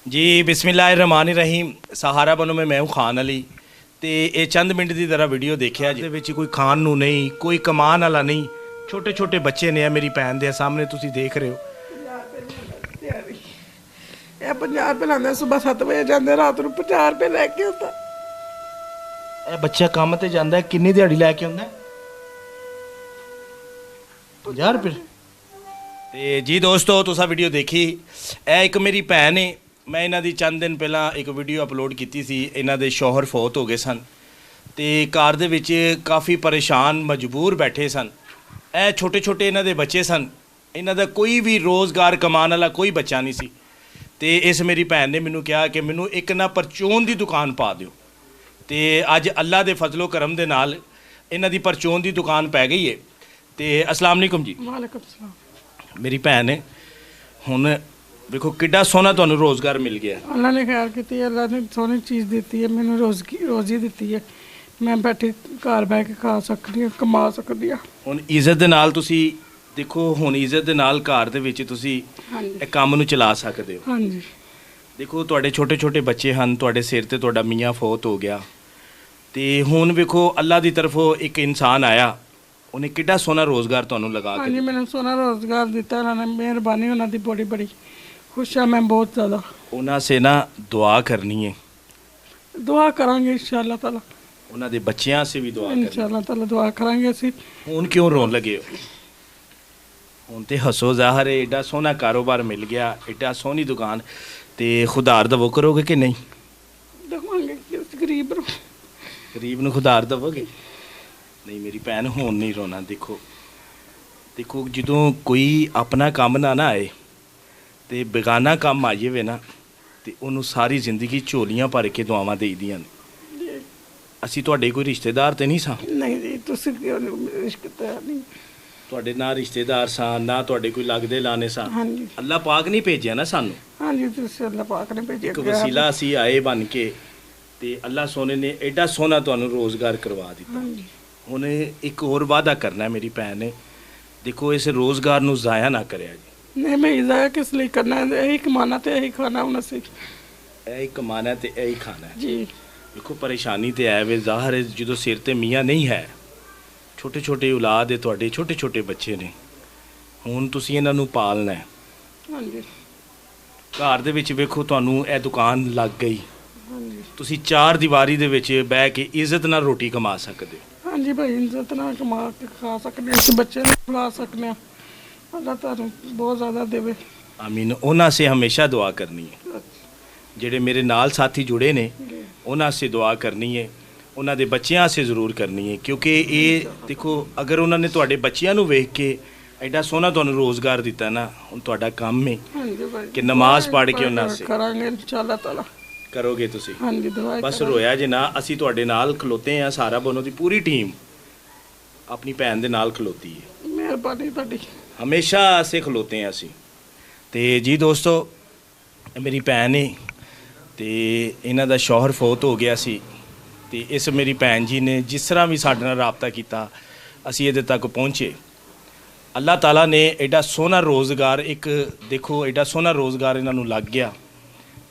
जी बिस्मिल्लाहिर्रहमानिर्रहीम। सहारा बनो में मैं हूँ खान अली। तो ये चंद मिनट की तरह वीडियो देखिया जिसमें कोई खान नू नहीं, कोई कमान वाला नहीं, छोटे छोटे बच्चे ने मेरी भैन के सामने तुसी देख रहे हो। 50 रुपये लाते सुबह 7 बजे जाते रात को 50 रुपये लैके आता। ਇਹ ਬੱਚਾ ਕੰਮ ਤੇ ਜਾਂਦਾ ਹੈ, ਕਿੰਨੀ ਦਿਹਾੜੀ ਲੈ ਕੇ ਆਉਂਦਾ ਹੈ? 50 ਰੁਪਏ। ਤੇ ਜੀ ਦੋਸਤੋ ਤੁਸੀਂ ਵੀਡੀਓ ਦੇਖੀ, ਇਹ ਇੱਕ ਮੇਰੀ ਭੈਣ ਹੈ। ਮੈਂ ਇਹਨਾਂ ਦੀ ਚੰਦ ਦਿਨ ਪਹਿਲਾਂ ਇੱਕ ਵੀਡੀਓ ਅਪਲੋਡ ਕੀਤੀ ਸੀ। ਇਹਨਾਂ ਦੇ ਸ਼ੌਹਰ ਫੌਤ ਹੋ ਗਏ ਸਨ ਤੇ ਘਰ ਦੇ ਵਿੱਚ ਕਾਫੀ ਪਰੇਸ਼ਾਨ ਮਜਬੂਰ ਬੈਠੇ ਸਨ। ਇਹ ਛੋਟੇ ਛੋਟੇ ਇਹਨਾਂ ਦੇ ਬੱਚੇ ਸਨ। ਇਹਨਾਂ ਦਾ ਕੋਈ ਵੀ ਰੋਜ਼ਗਾਰ ਕਮਾਉਣ ਵਾਲਾ ਕੋਈ ਬੱਚਾ ਨਹੀਂ ਸੀ। ਤੇ ਇਸ ਮੇਰੀ ਭੈਣ ਨੇ ਮੈਨੂੰ ਕਿਹਾ ਕਿ ਮੈਨੂੰ ਇੱਕ ਨਾ ਪਰਚੂਨ ਦੀ ਦੁਕਾਨ ਪਾ ਦਿਓ। ਤੇ ਅੱਜ ਅੱਲਾ ਦੇ ਫਜ਼ਲੋ ਕਰਮ ਦੇ ਨਾਲ ਇਹਨਾਂ ਦੀ ਪਰਚੂਨ ਦੀ ਦੁਕਾਨ ਪੈ ਗਈ ਹੈ। ਤੇ ਅਸਲਾਮ ਅਲੈਕੁਮ ਜੀ। ਵਾਲੇਕੁਮ ਸਲਾਮ। ਮੇਰੀ ਭੈਣ ਹੈ, ਹੁਣ ਵੇਖੋ ਕਿੱਡਾ ਸੋਹਣਾ ਤੁਹਾਨੂੰ ਰੋਜ਼ਗਾਰ ਮਿਲ ਗਿਆ। अल्लाह ने खैर की, अल्लाह ने सोहनी चीज़ दी है, मैंने रोजी दी है। मैं बैठी घर बह के खा सकती हूँ, कमा सकती हूँ। ਹੁਣ ਇੱਜ਼ਤ ਦੇ ਨਾਲ ਤੁਸੀਂ ਦੇਖੋ, ਹੁਣ ਇੱਜ਼ਤ ਦੇ ਨਾਲ ਘਰ ਦੇ ਵਿੱਚ ਤੁਸੀਂ हाँ जी ਇਹ ਕੰਮ ਨੂੰ ਚਲਾ ਸਕਦੇ ਹੋ। हाँ जी। ਦੇਖੋ ਤੁਹਾਡੇ ਛੋਟੇ ਛੋਟੇ ਬੱਚੇ ਹਨ, ਤੁਹਾਡੇ ਸਿਰ ਤੇ ਤੁਹਾਡਾ ਮੀਆਂ ਫੌਤ ਹੋ ਗਿਆ ਤੇ ਹੁਣ ਵੇਖੋ ਅੱਲਾ ਦੀ ਤਰਫੋਂ ਇੱਕ ਇਨਸਾਨ ਆਇਆ, ਉਹਨੇ ਕਿੱਡਾ ਸੋਹਣਾ ਰੋਜ਼ਗਾਰ ਤੁਹਾਨੂੰ ਲਗਾ हाँ ਕੇ जी, मैंने सोना रोजगार दिता, उन्होंने मेहरबानी उन्होंने बड़ी बड़ी खुश है मैं बहुत ज़्यादा। ਉਹਨਾਂ ਸੇ ਨਾ ਦੁਆ ਕਰਨੀ ਹੈ, दुआ करांगे इंशाअल्लाह ताला, ਉਹਨਾਂ ਦੇ ਬੱਚਿਆਂ ਸੇ ਵੀ ਦੁਆ ਕਰਨੀ। इंशाअल्लाह ताला दुआ करांगे असी। ਹੁਣ ਕਿਉਂ ਰੋਣ ਲੱਗੇ ਹੋ? ਹੁਣ ਤੇ ਹੱਸੋ ਜ਼ਾਹਰ ਹੈ, ਐਡਾ ਸੋਹਣਾ ਕਾਰੋਬਾਰ ਮਿਲ ਗਿਆ, ਐਡਾ ਸੋਹਣੀ ਦੁਕਾਨ, ਤੇ ਖੁਦਾਰ ਦਵੋ ਕਰੋਗੇ ਕਿ ਨਹੀਂ? देवांगे किस गरीब नु। ਗਰੀਬ ਨੂੰ ਖੁਦਾਰ ਦਵੋਗੇ? ਨਹੀਂ ਮੇਰੀ ਭੈਣ, ਹੁਣ ਨਹੀਂ ਰੋਣਾ। ਦੇਖੋ ਦੇਖੋ ਜਦੋਂ ਕੋਈ ਆਪਣਾ ਕੰਮ ਨਾ ਆਏ ਤੇ ਬੇਗਾਨਾ ਕੰਮ ਆ ਜਾਵੇ ਨਾ, ਤੇ ਉਹਨੂੰ ਸਾਰੀ ਜ਼ਿੰਦਗੀ ਝੋਲੀਆਂ ਭਰ ਕੇ ਦੁਆਵਾਂ ਦੇਈਦੀਆਂ ਨੇ। ਅਸੀਂ ਤੁਹਾਡੇ ਕੋਈ ਰਿਸ਼ਤੇਦਾਰ ਤੇ ਨਹੀਂ ਸਾਂ, नहीं जी, तुसी क्यों रिश्ता नहीं। ਤੁਹਾਡੇ ਨਾ ਰਿਸ਼ਤੇਦਾਰ ਸਾਂ, ਨਾ ਤੁਹਾਡੇ ਕੋਈ ਲੱਗਦੇ ਲਾਣੇ ਸਾਂ। हाँ जी ਅੱਲਾ ਪਾਕ ਨਹੀਂ ਭੇਜਿਆ ਨਾ ਸਾਨੂੰ, हाँ जी, तुसी अल्लाह पाक ने भेजा ਇੱਕ ਵਸੀਲਾ ਅਸੀਂ ਆਏ ਬਣ ਕੇ, ਤੇ ਅੱਲਾ ਸੋਨੇ ਨੇ ਐਡਾ ਸੋਹਣਾ ਤੁਹਾਨੂੰ ਰੋਜ਼ਗਾਰ ਕਰਵਾ ਦਿੱਤਾ। हाँ जी ਹੁਣ ਇੱਕ ਹੋਰ ਵਾਅਦਾ ਕਰਨਾ ਹੈ ਮੇਰੀ ਭੈਣ ਨੇ, ਦੇਖੋ ਇਸ ਰੋਜ਼ਗਾਰ ਨੂੰ ਜ਼ਾਇਆ ਨਾ ਕਰਿਆ ਜੀ। नहीं, मैं इजाया किस लिए करना है, यही कमाना तो यही खाना होना सी। ਇਹ ਹੀ ਕਮਾਣਾ ਤੇ ਇਹ ਹੀ ਖਾਣਾ ਹੈ। जी ਦੇਖੋ ਪਰੇਸ਼ਾਨੀ ਤੇ ਆਏ ਵੇ ਜ਼ਾਹਰ ਹੈ, ਜਦੋਂ ਸਿਰ ਤੇ ਮੀਆਂ ਨਹੀਂ ਹੈ, ਛੋਟੇ ਛੋਟੇ ਔਲਾਦ ਹੈ, ਤੁਹਾਡੇ ਛੋਟੇ ਛੋਟੇ ਬੱਚੇ ਨੇ, ਹੁਣ ਤੁਸੀਂ ਇਹਨਾਂ ਨੂੰ ਪਾਲਣਾ ਹੈ। हाँ जी ਘਰ ਦੇ ਵਿੱਚ ਵੇਖੋ ਤੁਹਾਨੂੰ ਇਹ ਦੁਕਾਨ ਲੱਗ ਗਈ, हाँ जी ਤੁਸੀਂ ਚਾਰ ਦੀਵਾਰੀ ਦੇ ਵਿੱਚ ਬਹਿ ਕੇ ਇੱਜ਼ਤ ਨਾਲ ਰੋਟੀ ਕਮਾ ਸਕਦੇ ਹੋ। हाँ जी भाई, इज्जत ना कमा के खा सकने, इस बच्चे ने खिला सकने। अल्लाह ताला बहुत ज़्यादा देवे। ਆਮੀਨ। ਉਹਨਾਂ ਸੇ ਹਮੇਸ਼ਾ ਦੁਆ ਕਰਨੀ ਹੈ। ਜਿਹੜੇ ਮੇਰੇ ਨਾਲ ਸਾਥੀ ਜੁੜੇ ਨੇ ਉਹਨਾਂ ਸੇ ਦੁਆ ਕਰਨੀ ਹੈ, ਉਹਨਾਂ ਦੇ ਬੱਚਿਆਂ ਸੇ ਜ਼ਰੂਰ ਕਰਨੀ ਹੈ, ਕਿਉਂਕਿ ਇਹ ਦੇਖੋ ਅਗਰ ਉਹਨਾਂ ਨੇ ਤੁਹਾਡੇ ਬੱਚਿਆਂ ਨੂੰ ਵੇਖ ਕੇ ਐਡਾ ਸੋਹਣਾ ਤੁਹਾਨੂੰ ਰੋਜ਼ਗਾਰ ਦਿੱਤਾ ਨਾ, ਹੁਣ ਤੁਹਾਡਾ ਕੰਮ ਹੈ हाँ जी भाई, ਕਿ ਨਮਾਜ਼ ਪੜ੍ਹ ਕੇ ਉਹਨਾਂ ਸੇ करांगे इंशाअल्लाह ताला। ਕਰੋਗੇ ਤੁਸੀਂ। हाँ जी दुआ ਬਸ करांगे। ਰੋਇਆ ਜੇ ਨਾ, ਅਸੀਂ ਤੁਹਾਡੇ ਨਾਲ ਖਲੋਤੇ ਹਾਂ। ਸਾਰਾ ਬਨੋ ਦੀ ਪੂਰੀ ਟੀਮ ਆਪਣੀ ਭੈਣ ਦੇ ਨਾਲ ਖਲੋਤੀ ਹੈ, मेहरबानी ताड़ी। ਹਮੇਸ਼ਾ ਅਸੀਂ ਖਲੋਤੇ ਹਾਂ ਅਸੀਂ। ਤੇ ਜੀ ਦੋਸਤੋ, ਇਹ ਮੇਰੀ ਭੈਣ ਹੈ ਤੇ ਇਹਨਾਂ ਦਾ ਸ਼ੌਹਰ ਫੌਤ ਹੋ ਗਿਆ ਸੀ, ਤੇ ਇਸ ਮੇਰੀ ਭੈਣ ਜੀ ਨੇ ਜਿਸ ਤਰ੍ਹਾਂ ਵੀ ਸਾਡੇ ਨਾਲ ਰਾਬਤਾ ਕੀਤਾ, ਅਸੀਂ ਇਹਦੇ ਤੱਕ ਪਹੁੰਚੇ। ਅੱਲਾਹ ਤਾਲਾ ਨੇ ਐਡਾ ਸੋਹਣਾ ਰੋਜ਼ਗਾਰ, ਇੱਕ ਦੇਖੋ ਐਡਾ ਸੋਹਣਾ ਰੋਜ਼ਗਾਰ ਇਹਨਾਂ ਨੂੰ ਲੱਗ ਗਿਆ।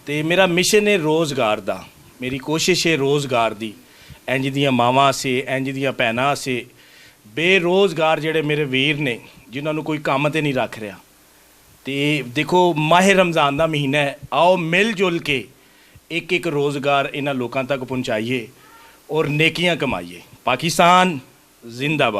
ਤੇ ਮੇਰਾ ਮਿਸ਼ਨ ਹੈ ਰੋਜ਼ਗਾਰ ਦਾ, ਮੇਰੀ ਕੋਸ਼ਿਸ਼ ਹੈ ਰੋਜ਼ਗਾਰ ਦੀ। ਇੰਜ ਦੀਆਂ ਮਾਵਾਂ ਸੇ, ਇੰਜ ਦੀਆਂ ਭੈਣਾਂ ਸੇ, ਬੇਰੋਜ਼ਗਾਰ ਜਿਹੜੇ ਮੇਰੇ ਵੀਰ ਨੇ ਜਿਨ੍ਹਾਂ ਨੂੰ ਕੋਈ ਕੰਮ ਤੇ ਨਹੀਂ ਰੱਖ ਰਿਹਾ। ਤੇ ਦੇਖੋ ਮਾਹ ਰਮਜ਼ਾਨ ਦਾ ਮਹੀਨਾ ਹੈ, ਆਓ ਮਿਲ ਜੁਲ ਕੇ ਇੱਕ ਇੱਕ ਰੋਜ਼ਗਾਰ ਇਹਨਾਂ ਲੋਕਾਂ ਤੱਕ ਪਹੁੰਚਾਈਏ ਔਰ ਨੇਕੀਆਂ ਕਮਾਈਏ। ਪਾਕਿਸਤਾਨ ਜ਼ਿੰਦਾਬਾਦ।